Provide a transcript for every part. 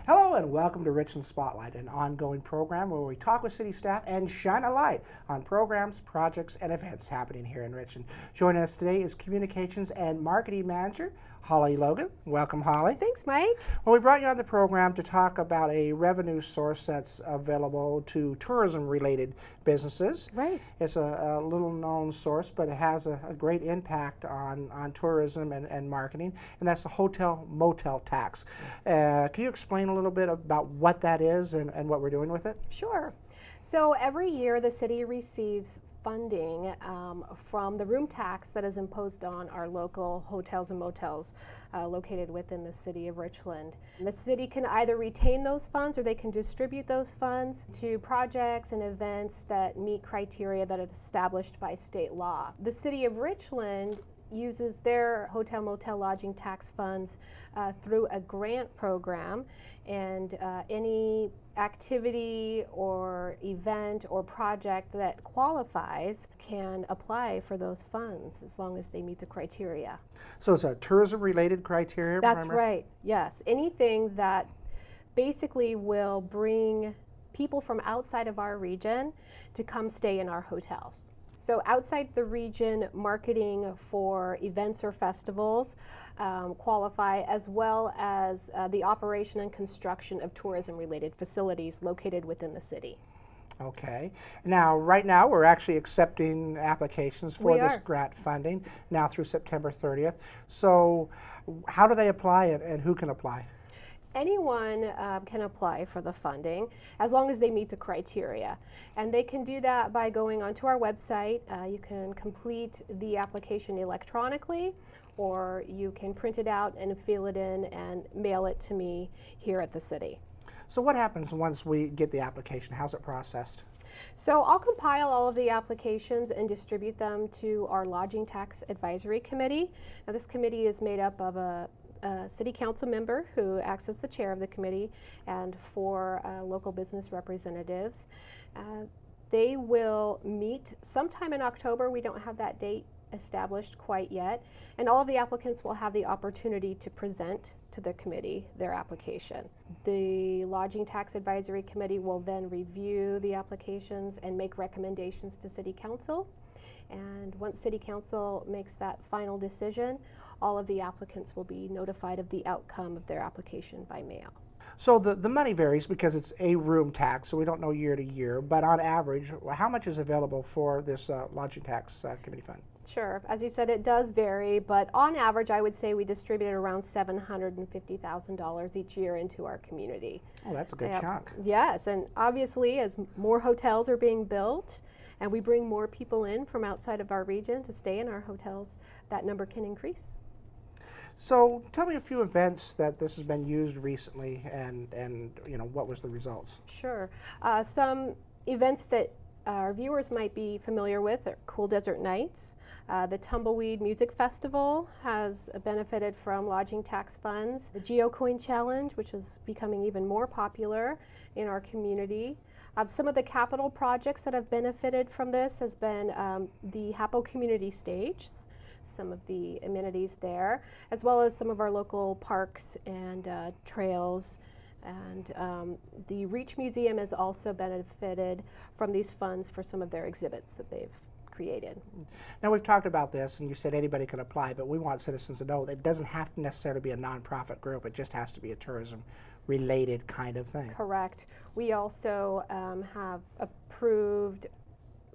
Hello and welcome to Richland Spotlight, an ongoing program where we talk with city staff and shine a light on programs, projects, and events happening here in Richland. Joining us today is Communications and Marketing Manager, Holly Logan. Welcome, Holly. Thanks, Mike. Well, we brought you on the program to talk about a revenue source that's available to tourism-related businesses. Right. It's a little-known source, but it has a great impact on tourism and marketing, and that's the hotel-motel tax. Can you explain a little bit about what that is and what we're doing with it? Sure. So every year the city receives funding from the room tax that is imposed on our local hotels and motels located within the city of Richland. The city can either retain those funds or they can distribute those funds to projects and events that meet criteria that are established by state law. The city of Richland uses their hotel motel lodging tax funds through a grant program, and any activity or event or project that qualifies can apply for those funds as long as they meet the criteria. So it's a tourism-related criteria? That's right, yes. Anything that basically will bring people from outside of our region to come stay in our hotels. So outside the region, marketing for events or festivals qualify, as well as the operation and construction of tourism-related facilities located within the city. Okay. Now, right now, we're actually accepting applications for this grant funding now through September 30th. So how do they apply and who can apply? Anyone can apply for the funding as long as they meet the criteria. And they can do that by going onto our website. You can complete the application electronically, or you can print it out and fill it in and mail it to me here at the city. So what happens once we get the application? How's it processed? So I'll compile all of the applications and distribute them to our Lodging Tax Advisory Committee. Now, this committee is made up of a city council member who acts as the chair of the committee, and 4 local business representatives. They will meet sometime in October. We don't have that date established quite yet, and all of the applicants will have the opportunity to present to the committee their application. The Lodging Tax Advisory Committee will then review the applications and make recommendations to City Council. And once City Council makes that final decision, all of the applicants will be notified of the outcome of their application by mail. So the money varies because it's a room tax, so we don't know year to year, but on average, how much is available for this lodging tax committee fund? Sure. As you said, it does vary, but on average, I would say we distributed around $750,000 each year into our community. Oh, that's a good chunk. Yes, and obviously, as more hotels are being built, and we bring more people in from outside of our region to stay in our hotels, that number can increase. So tell me a few events that this has been used recently, and you know, what was the results? Sure. Some events that our viewers might be familiar with are Cool Desert Nights. The Tumbleweed Music Festival has benefited from lodging tax funds. The GeoCoin Challenge, which is becoming even more popular in our community. Some of the capital projects that have benefited from this has been the Hapo Community Stage, some of the amenities there, as well as some of our local parks and trails. And the Reach Museum has also benefited from these funds for some of their exhibits that they've created. Now, we've talked about this, and you said anybody can apply, but we want citizens to know that it doesn't have to necessarily be a nonprofit group. It just has to be a tourism-related kind of thing. Correct. We also have approved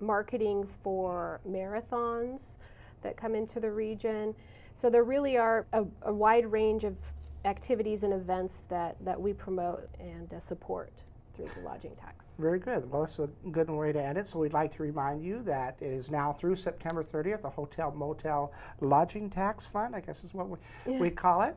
marketing for marathons that come into the region. So there really are a wide range of activities and events that we promote and support through the lodging tax. Very good. Well, that's a good way to end it. So we'd like to remind you that it is now through September 30th, the Hotel Motel Lodging Tax Fund, I guess is what we call it.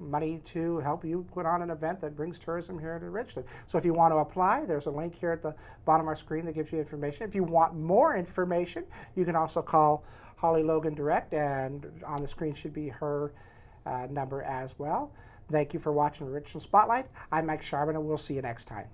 Money to help you put on an event that brings tourism here to Richland. So if you want to apply, there's a link here at the bottom of our screen that gives you information. If you want more information, you can also call Holly Logan direct, and on the screen should be her number as well. Thank you for watching Richland Spotlight. I'm Mike Sharman, and we'll see you next time.